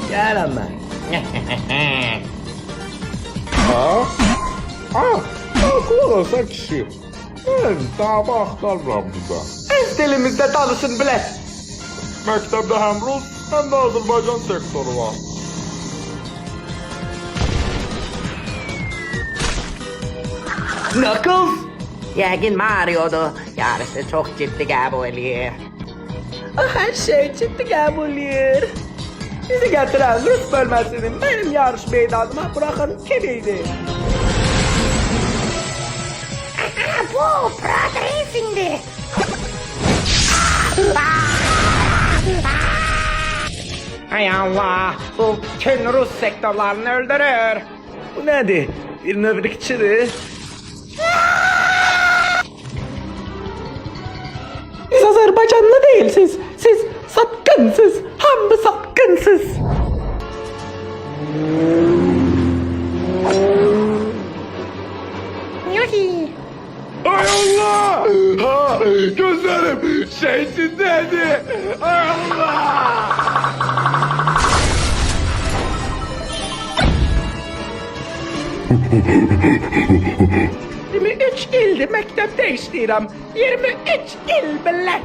Gel ama. Kulağasa kişi. Ben dava axtarmıram burada. Ez dilimizde danışın bile. Məktəbdə həm Rus, həm də Azərbaycan sektoru var. Knuckles. Yəqin Mario'dur. Yarısı çok ciddi qəbul eləyir. Her şey ciddi qəbul eləyir. Bizi gətirən Rus bölməsinin benim yarış meydanıma bırakın kimiydi? Bu Prad Racing'di. Hay Allah, bu bütün Rus sektörlerini öldürür. Bu nedir? Bir nöbrikçidir. Siz Azerbaycanlı değilsiniz. Siz sapkınsız. Hamı sapkınsız. Yuhi. Ay Allah! Ha, gözlerim şey içindeydi. Ay Allah! 23 ildir məktəbdə işləyirəm. 23 il belə.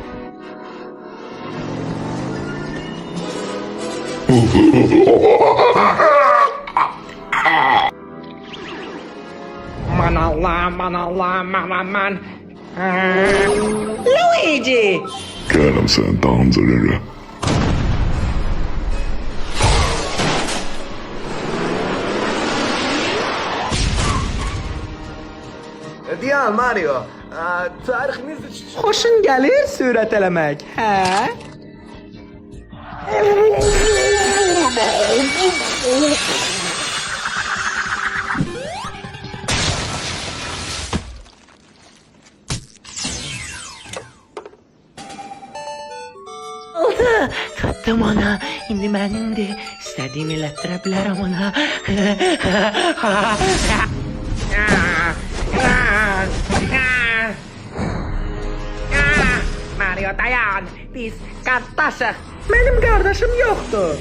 Aman Allah, aman Allah, aman aman. Luigi! Gələm sən dalımca gələ. Diyan Mario, tarixiniz xoşun gəlir sürət eləmək, hə? Tuttum ona, indi mənimdir. İstədiyimi elətdirə bilərəm ona. Mario dayan, biz qardaşıq. Mənim qardaşım yoxdur.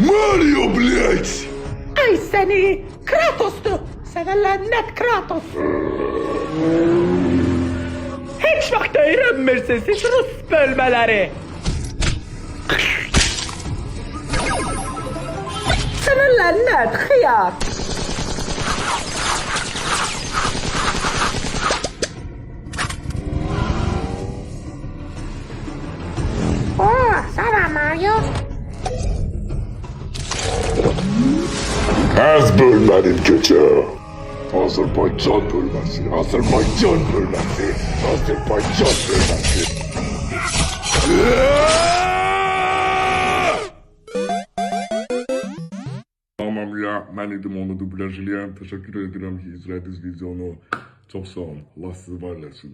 Mario, blядь! Ay səni, Kratos'dur. Sənə lənət Kratos. Heç vaxt öyrənmirsiniz siz Rus bölmələri. Sənə lənət xiyar. Sana Mario. Ez bölmenin keçə. Azərbaycan bölməsi, Azərbaycan bölməsi, Azərbaycan bölməsi. Tamam ya, mən idim onu dublaj eləyən. Təşəkkür edirəm ki, izlədiniz videonu. Çox sağ olun. Allah sizi var eləsin.